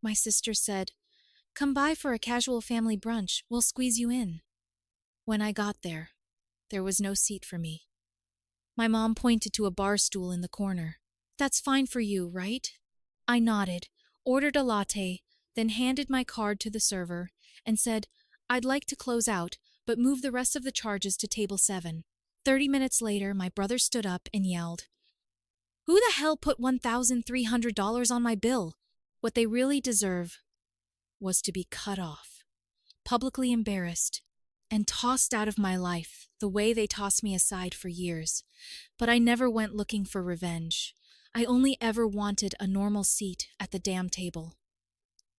My sister said, "Come by for a casual family brunch. We'll squeeze you in." When I got there was no seat for me. My mom pointed to a bar stool in the corner. "That's fine for you, right?" I nodded, ordered a latte, then handed my card to the server and said, "I'd like to close out, but move the rest of the charges to table 7. 30 minutes later, my brother stood up and yelled, "Who the hell put $1,300 on my bill?" What they really deserve was to be cut off, publicly embarrassed, and tossed out of my life the way they tossed me aside for years. But I never went looking for revenge. I only ever wanted a normal seat at the damn table.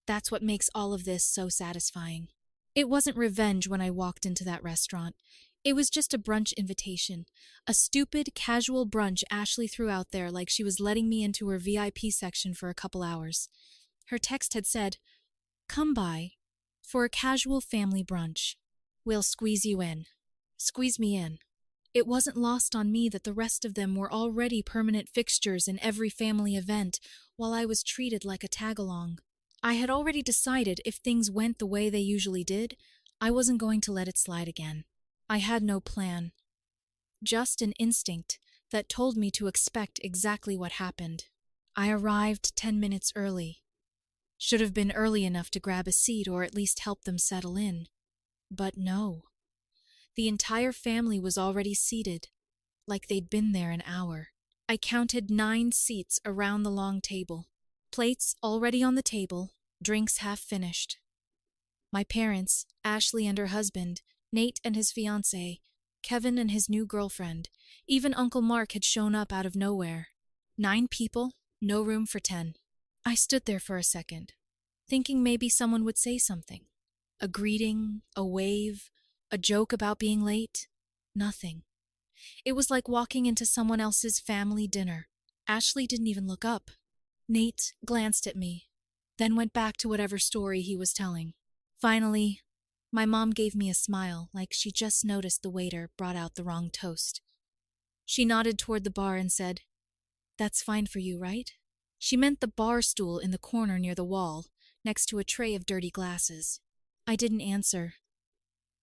That's what makes all of this so satisfying. It wasn't revenge when I walked into that restaurant. It was just a brunch invitation. A stupid, casual brunch Ashley threw out there like she was letting me into her VIP section for a couple hours. Her text had said, "Come by for a casual family brunch. We'll squeeze you in." Squeeze me in. It wasn't lost on me that the rest of them were already permanent fixtures in every family event, while I was treated like a tag-along. I had already decided if things went the way they usually did, I wasn't going to let it slide again. I had no plan. Just an instinct that told me to expect exactly what happened. I arrived 10 minutes early. Should have been early enough to grab a seat or at least help them settle in. But no. The entire family was already seated, like they'd been there an hour. I counted 9 seats around the long table. Plates already on the table, drinks half finished. My parents, Ashley and her husband, Nate and his fiancée, Kevin and his new girlfriend, even Uncle Mark had shown up out of nowhere. 9 people, no room for 10. I stood there for a second, thinking maybe someone would say something. A greeting, a wave, a joke about being late. Nothing. It was like walking into someone else's family dinner. Ashley didn't even look up. Nate glanced at me, then went back to whatever story he was telling. Finally, my mom gave me a smile, like she just noticed the waiter brought out the wrong toast. She nodded toward the bar and said, "That's fine for you, right?" She meant the bar stool in the corner near the wall, next to a tray of dirty glasses. I didn't answer.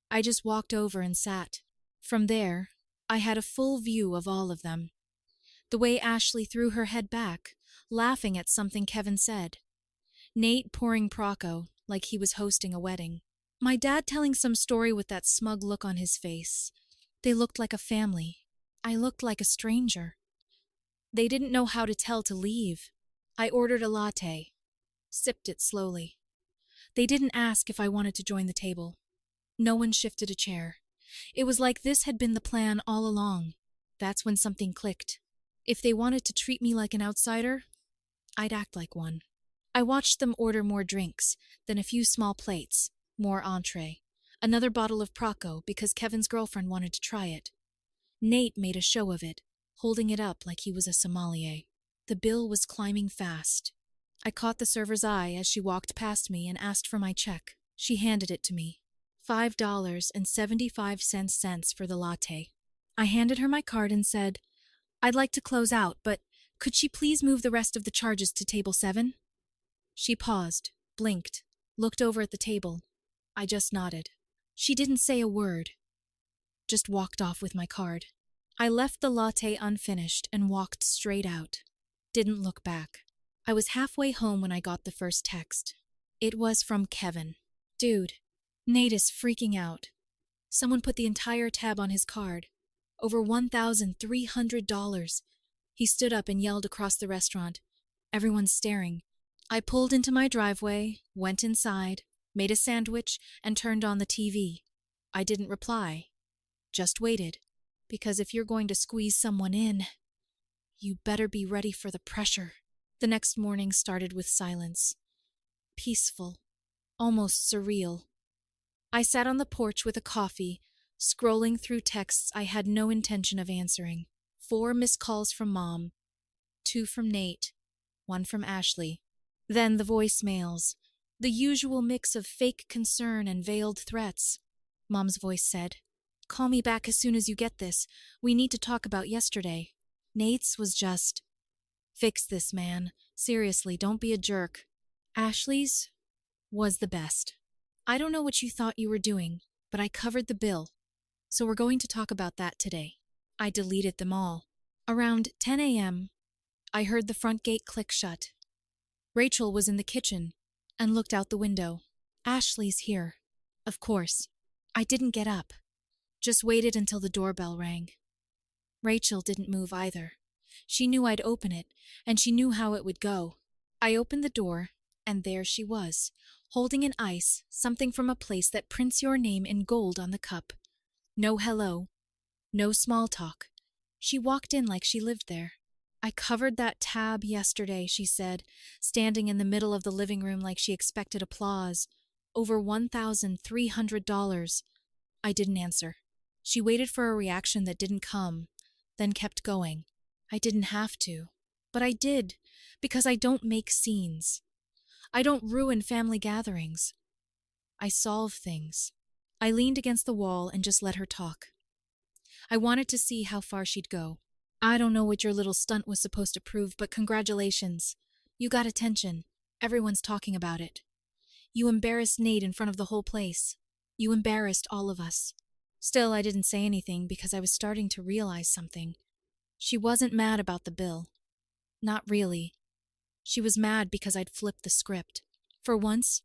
I just walked over and sat. From there, I had a full view of all of them. The way Ashley threw her head back, laughing at something Kevin said. Nate pouring Procco, like he was hosting a wedding. My dad telling some story with that smug look on his face. They looked like a family. I looked like a stranger. They didn't know how to tell to leave. I ordered a latte. Sipped it slowly. They didn't ask if I wanted to join the table. No one shifted a chair. It was like this had been the plan all along. That's when something clicked. If they wanted to treat me like an outsider, I'd act like one. I watched them order more drinks, then a few small plates, more entree, another bottle of Procco because Kevin's girlfriend wanted to try it. Nate made a show of it, holding it up like he was a sommelier. The bill was climbing fast. I caught the server's eye as she walked past me and asked for my check. She handed it to me. $5.75 for the latte. I handed her my card and said, "I'd like to close out, but could she please move the rest of the charges to table 7? She paused, blinked, looked over at the table. I just nodded. She didn't say a word, just walked off with my card. I left the latte unfinished and walked straight out. Didn't look back. I was halfway home when I got the first text. It was from Kevin. "Dude, Nate is freaking out. Someone put the entire tab on his card. Over $1,300. He stood up and yelled across the restaurant. Everyone's staring. I pulled into my driveway, went inside, made a sandwich, and turned on the TV. I didn't reply. Just waited. Because if you're going to squeeze someone in, you better be ready for the pressure." The next morning started with silence. Peaceful. Almost surreal. I sat on the porch with a coffee, scrolling through texts I had no intention of answering. 4 missed calls from Mom, 2 from Nate, 1 from Ashley. Then the voicemails, the usual mix of fake concern and veiled threats. Mom's voice said, "Call me back as soon as you get this. We need to talk about yesterday." Nate's was just, "Fix this, man. Seriously, don't be a jerk." Ashley's was the best. I don't know what you thought you were doing, but I covered the bill, so we're going to talk about that today. I deleted them all. Around 10 a.m., I heard the front gate click shut. Rachel was in the kitchen and looked out the window. Ashley's here. Of course. I didn't get up, just waited until the doorbell rang. Rachel didn't move either. She knew I'd open it, and she knew how it would go. I opened the door, and there she was, holding an ice, something from a place that prints your name in gold on the cup. No hello, no small talk. She walked in like she lived there. I covered that tab yesterday, she said, standing in the middle of the living room like she expected applause. Over $1,300. I didn't answer. She waited for a reaction that didn't come, then kept going. I didn't have to, but I did, because I don't make scenes. I don't ruin family gatherings. I solve things. I leaned against the wall and just let her talk. I wanted to see how far she'd go. I don't know what your little stunt was supposed to prove, but congratulations. You got attention. Everyone's talking about it. You embarrassed Nate in front of the whole place. You embarrassed all of us. Still, I didn't say anything because I was starting to realize something. She wasn't mad about the bill. Not really. She was mad because I'd flipped the script. For once,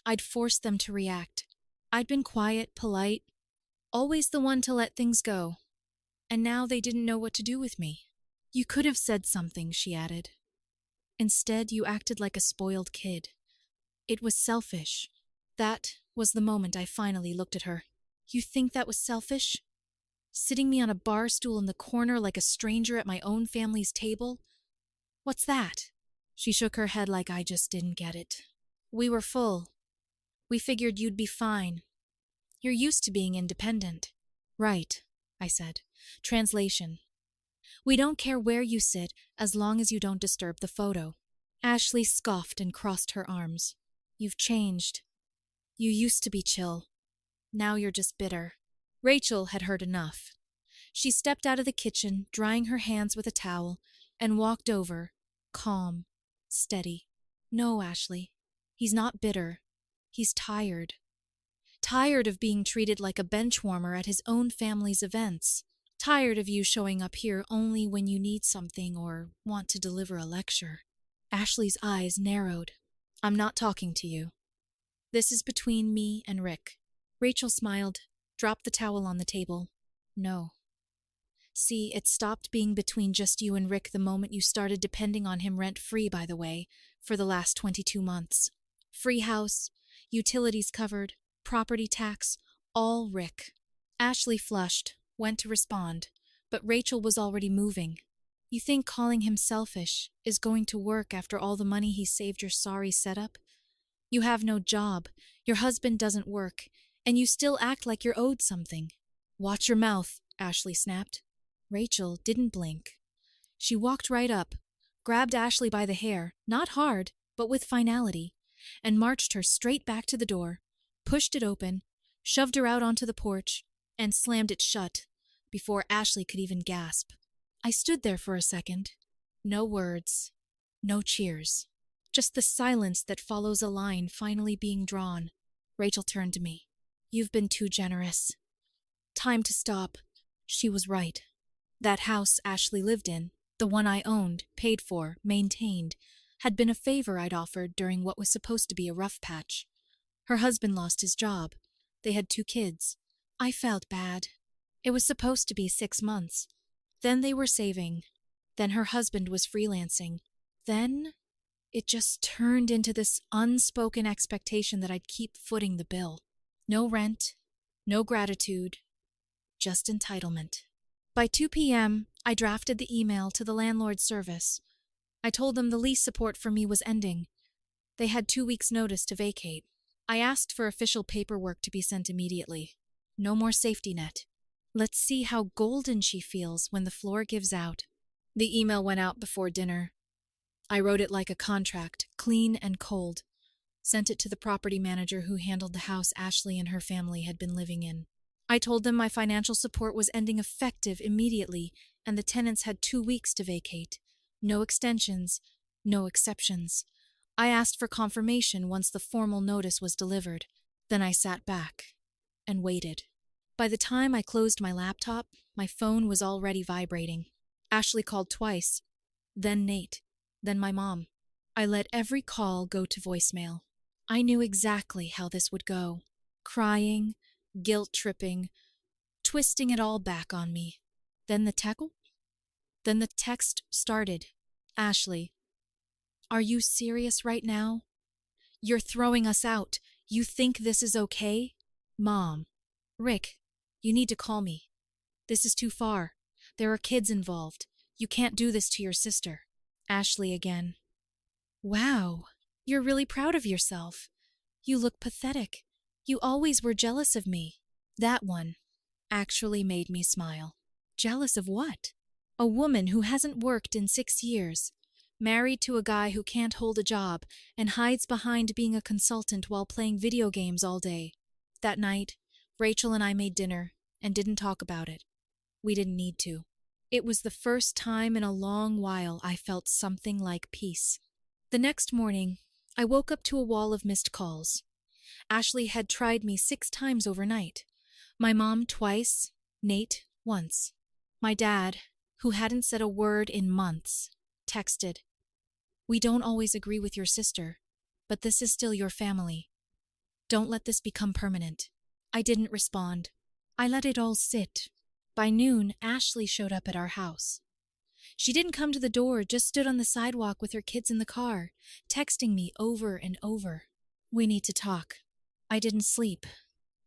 I'd forced them to react. I'd been quiet, polite, always the one to let things go. And now they didn't know what to do with me. You could have said something, she added. Instead, you acted like a spoiled kid. It was selfish. That was the moment I finally looked at her. You think that was selfish? Sitting me on a bar stool in the corner like a stranger at my own family's table? What's that? She shook her head like I just didn't get it. We were full. We figured you'd be fine. You're used to being independent. Right, I said. Translation. We don't care where you sit as long as you don't disturb the photo. Ashley scoffed and crossed her arms. You've changed. You used to be chill. Now you're just bitter. Rachel had heard enough. She stepped out of the kitchen, drying her hands with a towel, and walked over, calm, steady. No, Ashley. He's not bitter. He's tired. Tired of being treated like a bench warmer at his own family's events. Tired of you showing up here only when you need something or want to deliver a lecture. Ashley's eyes narrowed. I'm not talking to you. This is between me and Rick. Rachel smiled, dropped the towel on the table. No. See, it stopped being between just you and Rick the moment you started depending on him rent-free, by the way, for the last 22 months. Free house, utilities covered, property tax, all Rick. Ashley flushed, went to respond, but Rachel was already moving. You think calling him selfish is going to work after all the money he saved your sorry setup? You have no job, your husband doesn't work, and you still act like you're owed something. Watch your mouth, Ashley snapped. Rachel didn't blink. She walked right up, grabbed Ashley by the hair, not hard, but with finality, and marched her straight back to the door, pushed it open, shoved her out onto the porch, and slammed it shut before Ashley could even gasp. I stood there for a second. No words, no cheers. Just the silence that follows a line finally being drawn. Rachel turned to me. You've been too generous. Time to stop. She was right. That house Ashley lived in, the one I owned, paid for, maintained, had been a favor I'd offered during what was supposed to be a rough patch. Her husband lost his job. They had 2 kids. I felt bad. It was supposed to be 6 months. Then they were saving. Then her husband was freelancing. Then it just turned into this unspoken expectation that I'd keep footing the bill. No rent, no gratitude, just entitlement. By 2 p.m., I drafted the email to the landlord's service. I told them the lease support for me was ending. They had 2 weeks' notice to vacate. I asked for official paperwork to be sent immediately. No more safety net. Let's see how golden she feels when the floor gives out. The email went out before dinner. I wrote it like a contract, clean and cold. Sent it to the property manager who handled the house Ashley and her family had been living in. I told them my financial support was ending effective immediately, and the tenants had 2 weeks to vacate. No extensions, no exceptions. I asked for confirmation once the formal notice was delivered. Then I sat back and waited. By the time I closed my laptop, my phone was already vibrating. Ashley called twice, then Nate, then my mom. I let every call go to voicemail. I knew exactly how this would go. Crying, guilt-tripping, twisting it all back on me. Then the text started. Ashley, are you serious right now? You're throwing us out. You think this is okay? Mom. Rick, you need to call me. This is too far. There are kids involved. You can't do this to your sister. Ashley again. Wow, you're really proud of yourself. You look pathetic. You always were jealous of me. That one actually made me smile. Jealous of what? A woman who hasn't worked in 6 years, married to a guy who can't hold a job and hides behind being a consultant while playing video games all day. That night, Rachel and I made dinner and didn't talk about it. We didn't need to. It was the first time in a long while I felt something like peace. The next morning, I woke up to a wall of missed calls. Ashley had tried me 6 times overnight. My mom twice, Nate once. My dad, who hadn't said a word in months, texted, "We don't always agree with your sister, but this is still your family. Don't let this become permanent." I didn't respond. I let it all sit. By noon, Ashley showed up at our house. She didn't come to the door, just stood on the sidewalk with her kids in the car, texting me over and over. "We need to talk. I didn't sleep.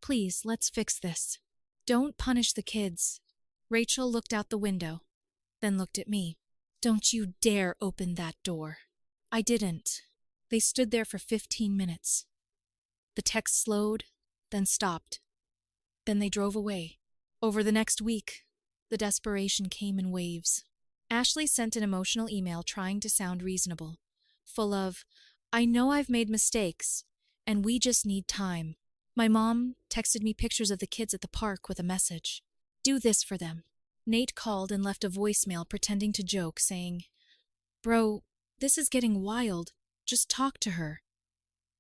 Please, let's fix this. Don't punish the kids." Rachel looked out the window, then looked at me. "Don't you dare open that door." I didn't. They stood there for 15 minutes. The text slowed, then stopped. Then they drove away. Over the next week, the desperation came in waves. Ashley sent an emotional email trying to sound reasonable, full of, "I know I've made mistakes, and we just need time." My mom texted me pictures of the kids at the park with a message. "Do this for them." Nate called and left a voicemail pretending to joke, saying, "Bro, this is getting wild. Just talk to her."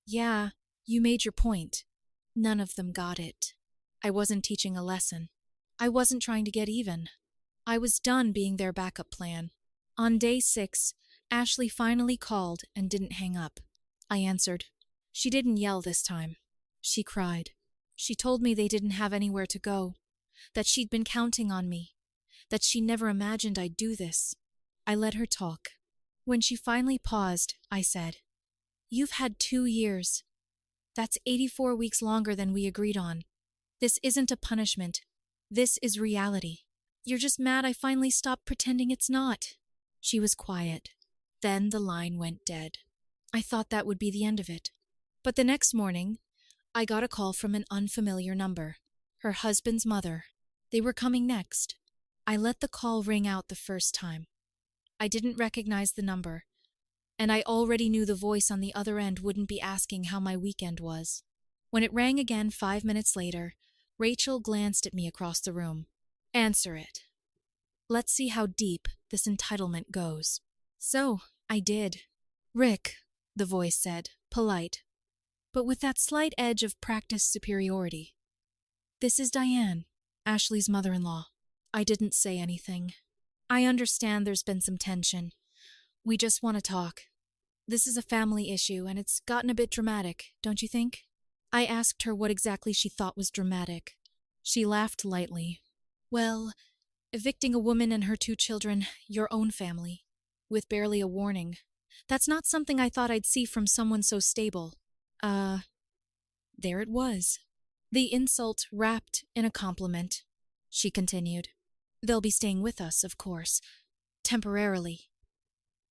Yeah, you made your point. None of them got it. I wasn't teaching a lesson. I wasn't trying to get even. I was done being their backup plan. On day 6, Ashley finally called and didn't hang up. I answered. She didn't yell this time. She cried. She told me they didn't have anywhere to go, that she'd been counting on me, that she never imagined I'd do this. I let her talk. When she finally paused, I said, "You've had 2 years. That's 84 weeks longer than we agreed on. This isn't a punishment. This is reality. You're just mad I finally stopped pretending it's not." She was quiet. Then the line went dead. I thought that would be the end of it. But the next morning, I got a call from an unfamiliar number. Her husband's mother. They were coming next. I let the call ring out the first time. I didn't recognize the number, and I already knew the voice on the other end wouldn't be asking how my weekend was. When it rang again 5 minutes later, Rachel glanced at me across the room. "Answer it. Let's see how deep this entitlement goes." So, I did. "Rick," the voice said, polite, but with that slight edge of practiced superiority. "This is Diane, Ashley's mother-in-law." I didn't say anything. "I understand there's been some tension. We just want to talk. This is a family issue, and it's gotten a bit dramatic, don't you think?" I asked her what exactly she thought was dramatic. She laughed lightly. "Well, evicting a woman and her 2 children, your own family, with barely a warning. That's not something I thought I'd see from someone so stable." There it was. The insult wrapped in a compliment. She continued. "They'll be staying with us, of course, temporarily.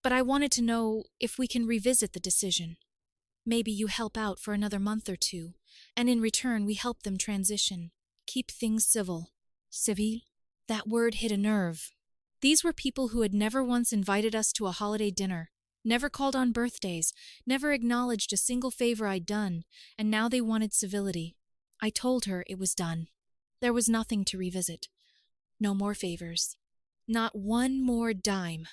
But I wanted to know if we can revisit the decision. Maybe you help out for another month or 2, and in return we help them transition. Keep things civil." Civil? That word hit a nerve. These were people who had never once invited us to a holiday dinner, never called on birthdays, never acknowledged a single favor I'd done, and now they wanted civility. I told her it was done. There was nothing to revisit. No more favors. Not one more dime.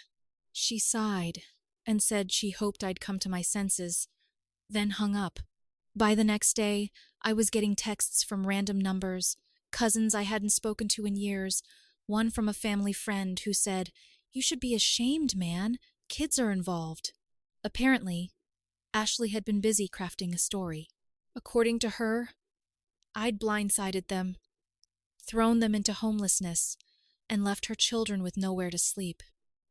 She sighed, and said she hoped I'd come to my senses, then hung up. By the next day, I was getting texts from random numbers, cousins I hadn't spoken to in years, one from a family friend who said, "You should be ashamed, man. Kids are involved." Apparently, Ashley had been busy crafting a story. According to her, I'd blindsided them, thrown them into homelessness, and left her children with nowhere to sleep.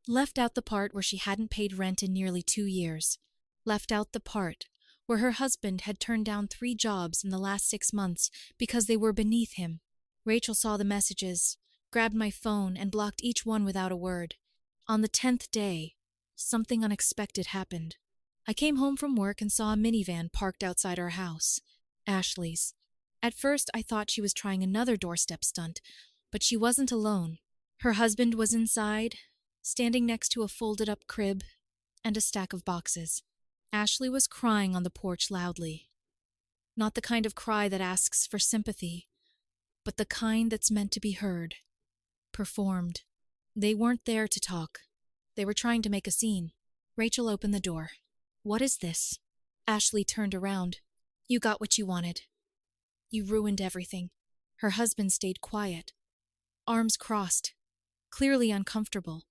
Left out the part where she hadn't paid rent in nearly 2 years. Left out the part where her husband had turned down 3 jobs in the last 6 months because they were beneath him. Rachel saw the messages, grabbed my phone, and blocked each one without a word. On the 10th day, something unexpected happened. I came home from work and saw a minivan parked outside our house, Ashley's. At first, I thought she was trying another doorstep stunt, but she wasn't alone. Her husband was inside, standing next to a folded-up crib and a stack of boxes. Ashley was crying on the porch loudly. Not the kind of cry that asks for sympathy, but the kind that's meant to be heard, performed. They weren't there to talk. They were trying to make a scene. Rachel opened the door. "What is this?" Ashley turned around. "You got what you wanted. You ruined everything." Her husband stayed quiet, arms crossed, clearly uncomfortable,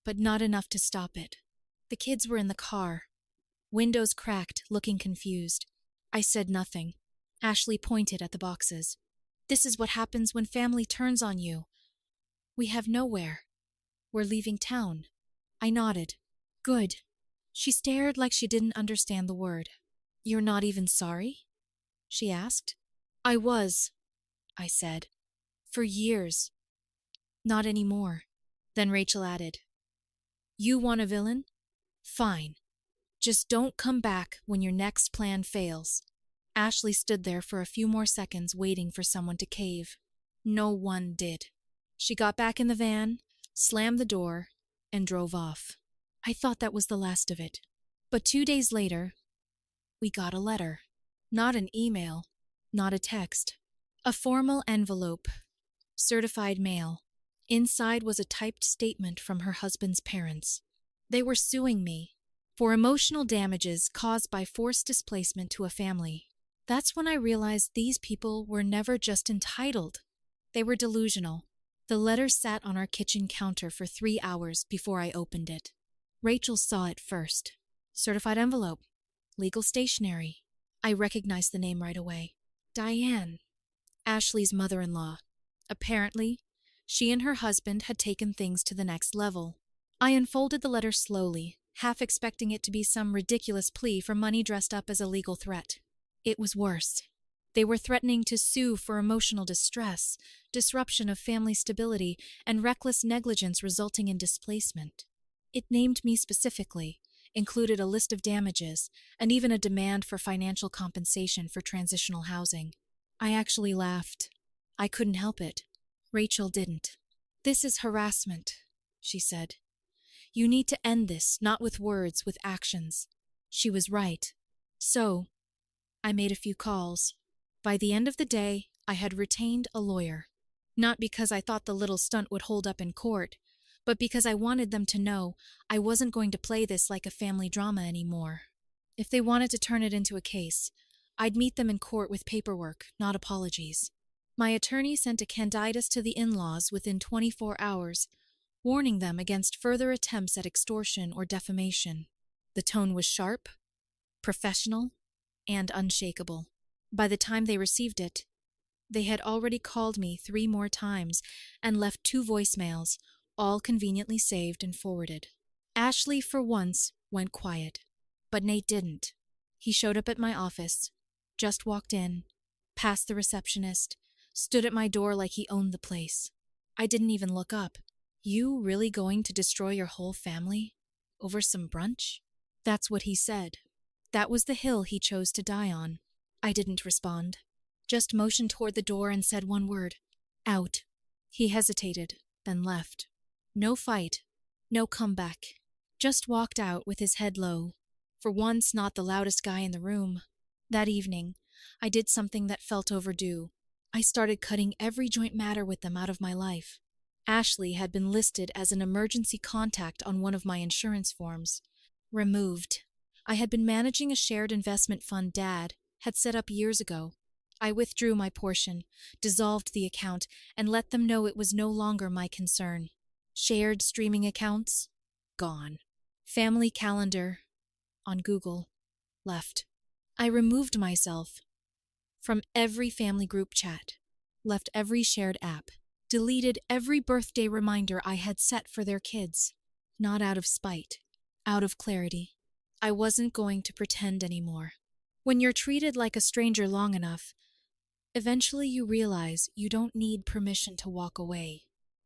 but not enough to stop it. The kids were in the car, windows cracked, looking confused. I said nothing. Ashley pointed at the boxes. "This is what happens when family turns on you. We have nowhere. We're leaving town." I nodded. "Good." She stared like she didn't understand the word. "You're not even sorry?" she asked. "I was," I said. "For years. Not anymore." Then Rachel added, "You want a villain? Fine. Just don't come back when your next plan fails." Ashley stood there for a few more seconds waiting for someone to cave. No one did. She got back in the van, slammed the door, and drove off. I thought that was the last of it. But 2 days later, we got a letter. Not an email, not a text. A formal envelope, certified mail. Inside was a typed statement from her husband's parents. They were suing me for emotional damages caused by forced displacement to a family. That's when I realized these people were never just entitled. They were delusional. The letter sat on our kitchen counter for 3 hours before I opened it. Rachel saw it first. Certified envelope. Legal stationery. I recognized the name right away. Diane. Ashley's mother-in-law. Apparently, she and her husband had taken things to the next level. I unfolded the letter slowly, half expecting it to be some ridiculous plea for money dressed up as a legal threat. It was worse. They were threatening to sue for emotional distress, disruption of family stability, and reckless negligence resulting in displacement. It named me specifically, included a list of damages, and even a demand for financial compensation for transitional housing. I actually laughed. I couldn't help it. Rachel didn't. "This is harassment," she said. "You need to end this, not with words, with actions." She was right. So, I made a few calls. By the end of the day, I had retained a lawyer. Not because I thought the little stunt would hold up in court, but because I wanted them to know I wasn't going to play this like a family drama anymore. If they wanted to turn it into a case, I'd meet them in court with paperwork, not apologies. My attorney sent a candidatus to the in-laws within 24 hours, warning them against further attempts at extortion or defamation. The tone was sharp, professional, and unshakable. By the time they received it, they had already called me 3 more times and left 2 voicemails, all conveniently saved and forwarded. Ashley, for once, went quiet, but Nate didn't. He showed up at my office, just walked in, past the receptionist, stood at my door like he owned the place. I didn't even look up. "You really going to destroy your whole family? Over some brunch?" That's what he said. That was the hill he chose to die on. I didn't respond. Just motioned toward the door and said one word. "Out." He hesitated, then left. No fight, no comeback. Just walked out with his head low. For once, not the loudest guy in the room. That evening, I did something that felt overdue. I started cutting every joint matter with them out of my life. Ashley had been listed as an emergency contact on one of my insurance forms. Removed. I had been managing a shared investment fund Dad had set up years ago. I withdrew my portion, dissolved the account, and let them know it was no longer my concern. Shared streaming accounts? Gone. Family calendar? On Google. Left. I removed myself from every family group chat, left every shared app, deleted every birthday reminder I had set for their kids. Not out of spite, out of clarity. I wasn't going to pretend anymore. When you're treated like a stranger long enough, eventually you realize you don't need permission to walk away.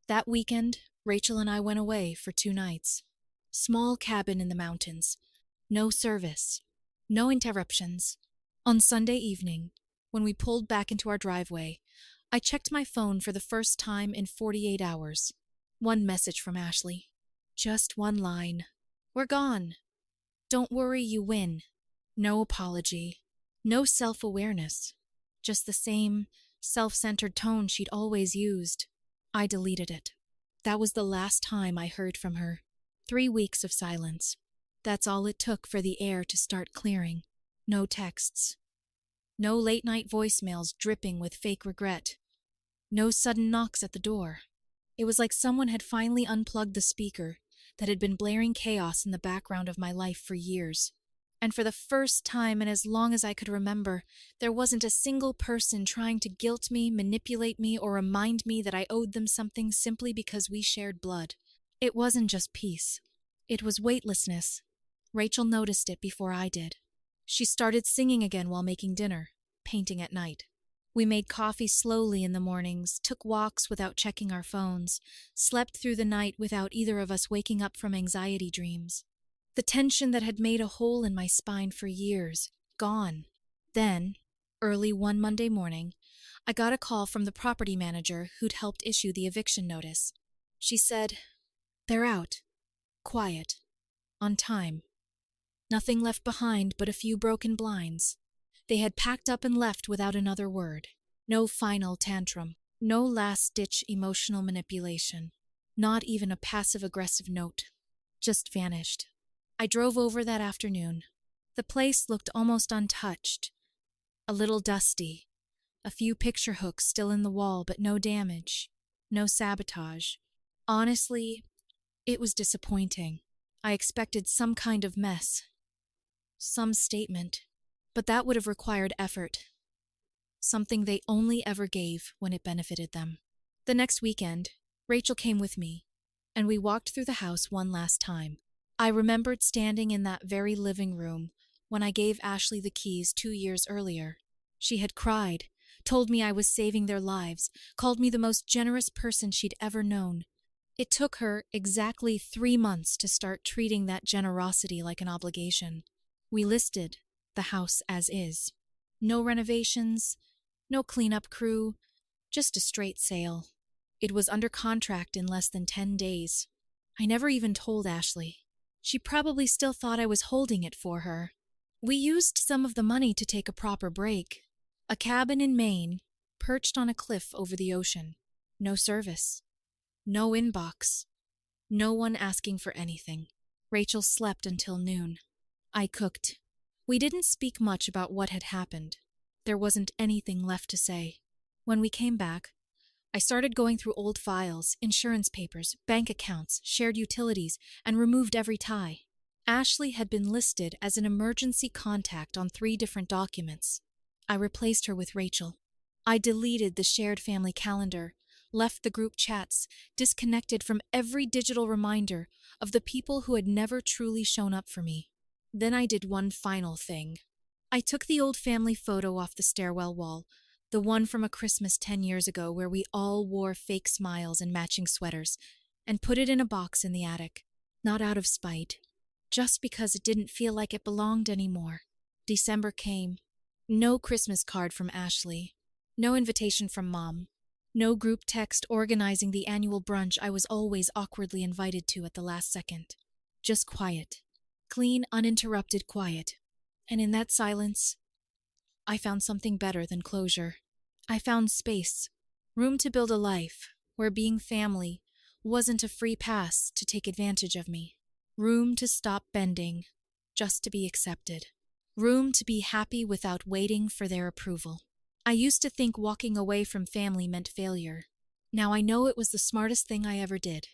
That weekend, Rachel and I went away for 2 nights. Small cabin in the mountains. No service. No interruptions. On Sunday evening, when we pulled back into our driveway, I checked my phone for the first time in 48 hours. One message from Ashley. Just one line. We're gone. Don't worry, you win. No apology. No self-awareness. Just the same self-centered tone she'd always used. I deleted it. That was the last time I heard from her. 3 weeks of silence. That's all it took for the air to start clearing. No texts. No late-night voicemails dripping with fake regret. No sudden knocks at the door. It was like someone had finally unplugged the speaker that had been blaring chaos in the background of my life for years. And for the first time in as long as I could remember, there wasn't a single person trying to guilt me, manipulate me, or remind me that I owed them something simply because we shared blood. It wasn't just peace. It was weightlessness. Rachel noticed it before I did. She started singing again while making dinner, painting at night. We made coffee slowly in the mornings, took walks without checking our phones, slept through the night without either of us waking up from anxiety dreams. The tension that had made a hole in my spine for years, gone. Then, early one Monday morning, I got a call from the property manager who'd helped issue the eviction notice. She said, "They're out. Quiet. On time. Nothing left behind but a few broken blinds. They had packed up and left without another word. No final tantrum. No last-ditch emotional manipulation. Not even a passive-aggressive note. Just vanished." I drove over that afternoon. The place looked almost untouched. A little dusty. A few picture hooks still in the wall, but no damage. No sabotage. Honestly, it was disappointing. I expected some kind of mess. Some statement. But that would have required effort. Something they only ever gave when it benefited them. The next weekend, Rachel came with me, and we walked through the house one last time. I remembered standing in that very living room when I gave Ashley the keys 2 years earlier. She had cried, told me I was saving their lives, called me the most generous person she'd ever known. It took her exactly 3 months to start treating that generosity like an obligation. We listed the house as is. No renovations, no cleanup crew, just a straight sale. It was under contract in less than 10 days. I never even told Ashley. She probably still thought I was holding it for her. We used some of the money to take a proper break. A cabin in Maine, perched on a cliff over the ocean. No service. No inbox. No one asking for anything. Rachel slept until noon. I cooked. We didn't speak much about what had happened. There wasn't anything left to say. When we came back, I started going through old files, insurance papers, bank accounts, shared utilities, and removed every tie. Ashley had been listed as an emergency contact on 3 different documents. I replaced her with Rachel. I deleted the shared family calendar, left the group chats, disconnected from every digital reminder of the people who had never truly shown up for me. Then I did one final thing. I took the old family photo off the stairwell wall, the one from a Christmas 10 years ago where we all wore fake smiles and matching sweaters, and put it in a box in the attic. Not out of spite, just because it didn't feel like it belonged anymore. December came. No Christmas card from Ashley. No invitation from Mom. No group text organizing the annual brunch I was always awkwardly invited to at the last second. Just quiet. Clean, uninterrupted quiet. And in that silence, I found something better than closure. I found space, room to build a life where being family wasn't a free pass to take advantage of me. Room to stop bending, just to be accepted. Room to be happy without waiting for their approval. I used to think walking away from family meant failure. Now I know it was the smartest thing I ever did.